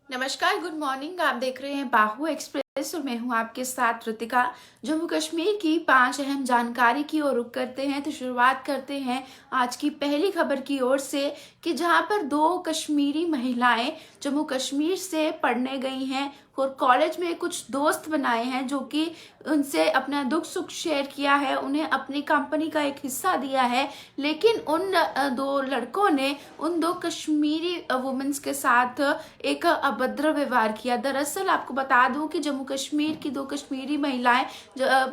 नमस्कार, good morning. आप देख रहे हैं बाहु एक्सप्रेस और मैं हूं आपके साथ ऋतिका। जम्मू कश्मीर की 5 अहम जानकारी की ओर रुख करते हैं। तो शुरुआत करते हैं आज की पहली खबर की ओर से कि जहां पर 2 कश्मीरी महिलाएं जम्मू कश्मीर से पढ़ने गई हैं और कॉलेज में कुछ दोस्त बनाए हैं जो कि उनसे अपना दुख सुख शेयर किया है, उन्हें अपनी कंपनी का एक हिस्सा दिया है। लेकिन उन 2 लड़कों ने उन 2 कश्मीरी वुमेन्स के साथ एक अभद्र व्यवहार किया। दरअसल आपको बता दूं कि जम्मू कश्मीर की 2 कश्मीरी महिलाएं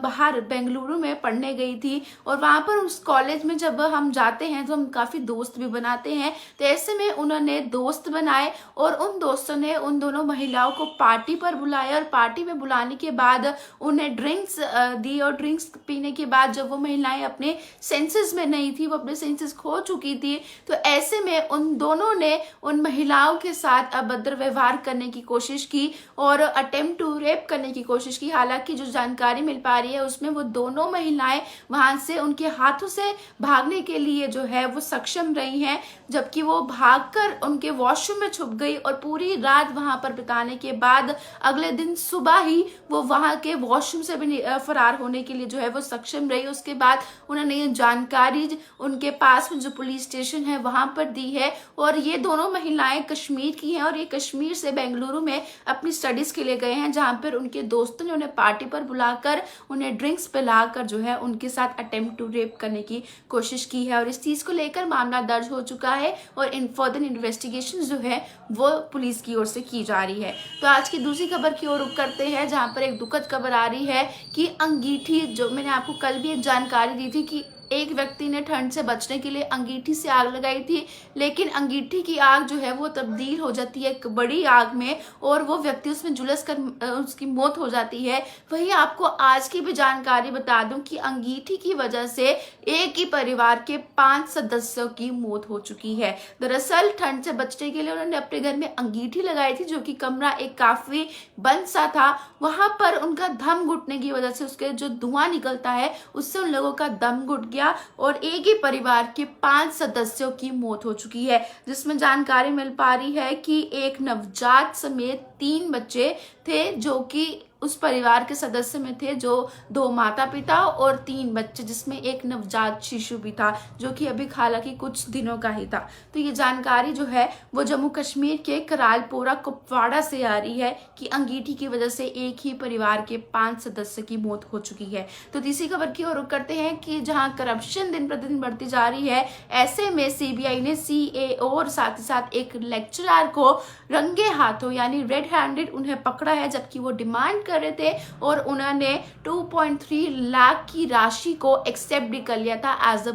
बाहर बेंगलुरु में पढ़ने गई थी और वहां पर उस कॉलेज में जब हम जाते हैं तो हम काफी दोस्त भी बनाते हैं। तो ऐसे में उन्होंने दोस्त बनाए और उन दोस्तों ने उन दोनों महिलाओं को पार्टी पर बुलाया और पार्टी में बुलाने के बाद उन्हें ड्रिंक्स दी और ड्रिंक्स पीने के बाद जब वो महिलाएं अपने सेंसेस में नहीं थी, वो अपने सेंसेस खो चुकी थी, तो ऐसे में उन दोनों ने उन महिलाओं के साथ अभद्र व्यवहार करने की कोशिश की और अटेम्प्ट टू रेप करने की कोशिश की। हालांकि जो जानकारी मिल पा रही है उसमें वो दोनों महिलाएं वहां से उनके हाथों से भागने के लिए जो है वो सक्षम रही हैं, जबकि वो भागकर उनके वॉशरूम में छुप गई और पूरी रात वहां पर बिताने के बाद अगले दिन सुबह ही वो वहां के वॉशरूम से भी फरार होने के लिए जो है वो सक्षम रही। उसके बाद उन्होंने ये जानकारी उनके पास में जो पुलिस स्टेशन है वहां पर दी है और ये दोनों महिलाएं कश्मीर की हैं और ये कश्मीर से बेंगलुरु में अपनी स्टडीज के लिए गए हैं, जहां पर उनके दोस्तों ने उन्हें पार्टी पर बुलाकर उन्हें ड्रिंक्स पिलाकर जो है उनके साथ अटेम्प्ट टू रेप करने की कोशिश की है और इस चीज को लेकर मामला दर्ज हो चुका है और इन फर्दर इन्वेस्टिगेशन जो है वो पुलिस की ओर से की जा रही है। तो आज की दूसरी खबर की ओर रुख करते हैं, जहां पर एक दुखद खबर आ रही है कि अंगीठी, जो मैंने आपको कल भी एक जानकारी दी थी कि एक व्यक्ति ने ठंड से बचने के लिए अंगीठी से आग लगाई थी, लेकिन अंगीठी की आग जो है वो तब्दील हो जाती है एक बड़ी आग में और वो व्यक्ति उसमें झुलस कर उसकी मौत हो जाती है। वहीं आपको आज की भी जानकारी बता दूं कि अंगीठी की वजह से एक ही परिवार के 5 सदस्यों की मौत हो चुकी है। दरअसल ठंड से बचने के लिए उन्होंने अपने घर में अंगीठी लगाई थी, जो कि कमरा एक काफी बंद सा था। वहां पर उनका दम घुटने की वजह से उसके जो धुआं निकलता है उससे उन लोगों का दम घुट गया और एक ही परिवार के 5 सदस्यों की मौत हो चुकी है, जिसमें जानकारी मिल पा रही है कि एक नवजात समेत 3 बच्चे थे जो कि उस परिवार के सदस्य में थे, जो 2 माता पिता और 3 बच्चे, जिसमें एक नवजात शिशु भी था जो कि अभी हालांकि कुछ दिनों का ही था। तो ये जानकारी जो है वो जम्मू कश्मीर के करालपोरा कुपवाड़ा से आ रही है कि अंगीठी की वजह से एक ही परिवार के 5 सदस्य की मौत हो चुकी है। तो तीसरी खबर की ओर रुख करते हैं कि जहां करप्शन दिन प्रतिदिन बढ़ती जा रही है, ऐसे में सीबीआई ने सीएओ और साथ ही साथ एक लेक्चरर को रंगे हाथों यानी रेड हैंडेड उन्हें पकड़ा है, जबकि वो डिमांड कर रहे थे और उन्होंने 2.3 लाख की राशि को एक्सेप्ट भी कर लिया था एज अ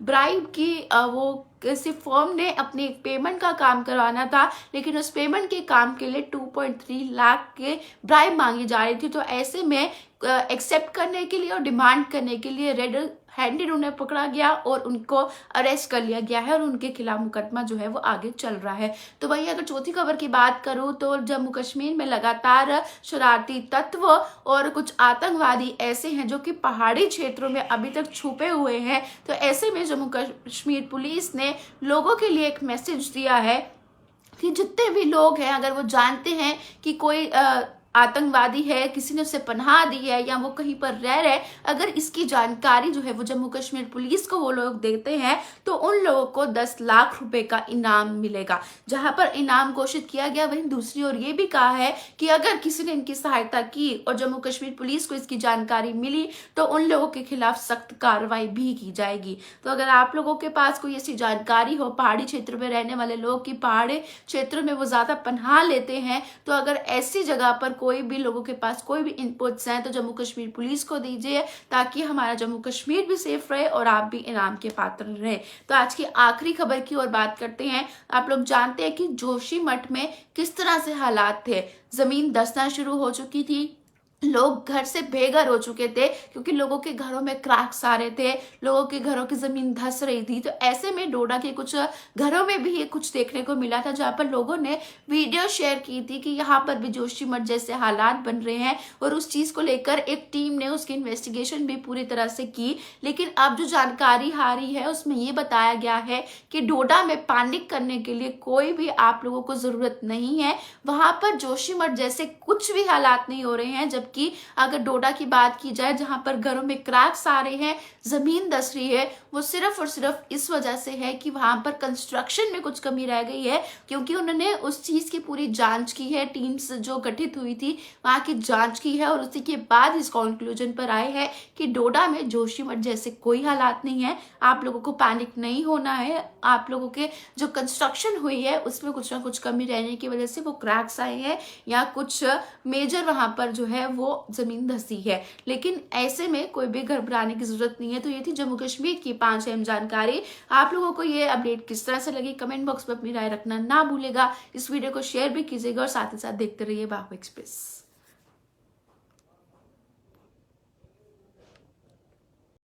ब्राइब की। वो किसी फर्म ने अपनी एक पेमेंट का काम करवाना था, लेकिन उस पेमेंट के काम के लिए 2.3 लाख के ब्राइब मांगी जा रही थी। तो ऐसे में एक्सेप्ट करने के लिए और डिमांड करने के लिए रेड हैंडेड उन्हें पकड़ा गया और उनको अरेस्ट कर लिया गया है और उनके खिलाफ मुकदमा जो है वो आगे चल रहा है। तो वही अगर चौथी खबर की बात करूं तो जम्मू कश्मीर में लगातार शरारती तत्व और कुछ आतंकवादी ऐसे हैं जो कि पहाड़ी क्षेत्रों में अभी तक छुपे हुए हैं। तो ऐसे में जम्मू कश्मीर पुलिस ने लोगों के लिए एक मैसेज दिया है कि जितने भी लोग हैं, अगर वो जानते हैं कि कोई आतंकवादी है, किसी ने उसे पनाह दी है या वो कहीं पर रह रहे, अगर इसकी जानकारी जो है वो जम्मू कश्मीर पुलिस को वो लोग देते हैं तो उन लोगों को 10 लाख रुपए का इनाम मिलेगा। जहां पर इनाम घोषित किया गया, वहीं दूसरी ओर ये भी कहा है कि अगर किसी ने इनकी सहायता की और जम्मू कश्मीर पुलिस को इसकी जानकारी मिली तो उन लोगों के खिलाफ सख्त कार्रवाई भी की जाएगी। तो अगर आप लोगों के पास कोई ऐसी जानकारी हो, पहाड़ी क्षेत्र में रहने वाले लोग की पहाड़ी क्षेत्र में वो ज्यादा पनाह लेते हैं, तो अगर ऐसी जगह पर कोई भी लोगों के पास कोई भी इनपुट्स हैं तो जम्मू कश्मीर पुलिस को दीजिए, ताकि हमारा जम्मू कश्मीर भी सेफ रहे और आप भी इनाम के पात्र रहे। तो आज की आखिरी खबर की ओर बात करते हैं। आप लोग जानते हैं कि जोशीमठ में किस तरह से हालात थे। जमीन धंसना शुरू हो चुकी थी, लोग घर से बेघर हो चुके थे क्योंकि लोगों के घरों में क्रैक्स आ रहे थे, लोगों के घरों की जमीन धंस रही थी। तो ऐसे में डोडा के कुछ घरों में भी ये कुछ देखने को मिला था, जहाँ पर लोगों ने वीडियो शेयर की थी कि यहाँ पर भी जोशीमठ जैसे हालात बन रहे हैं, और उस चीज को लेकर एक टीम ने उसकी इन्वेस्टिगेशन भी पूरी तरह से की। लेकिन अब जो जानकारी आ रही है उसमें ये बताया गया है कि डोडा में पैनिक करने के लिए कोई भी आप लोगों को जरूरत नहीं है। वहां पर जोशीमठ जैसे कुछ भी हालात नहीं हो रहे हैं। जबकि अगर डोडा की बात की जाए, जहां पर घरों में क्रैक्स आ रहे हैं, जमीन धंस रही है, वो सिर्फ और सिर्फ इस वजह से है कि वहां पर कंस्ट्रक्शन में कुछ कमी रह गई है, क्योंकि उन्होंने उस चीज की पूरी जांच की है। टीम्स जो गठित हुई थी वहां की जांच की है, और उसी के बाद इस कंक्लूजन पर आए हैं कि डोडा में जोशीमठ जैसे कोई हालात नहीं है। आप लोगों को पैनिक नहीं होना है। आप लोगों के जो कंस्ट्रक्शन हुई है उसमें कुछ ना कुछ कमी रहने की वजह से वो क्रैक्स आए हैं, या कुछ मेजर वहां पर जो है वो जमीन धंसी है। लेकिन ऐसे में कोई भी घबराने की जरूरत नहीं है। तो ये थी जम्मू कश्मीर की 5 अहम जानकारी। आप लोगों को ये अपडेट किस तरह से लगी, कमेंट बॉक्स में अपनी राय रखना ना भूलेगा। इस वीडियो को शेयर भी कीजिएगा और साथ ही साथ देखते रहिए बाहु एक्सप्रेस।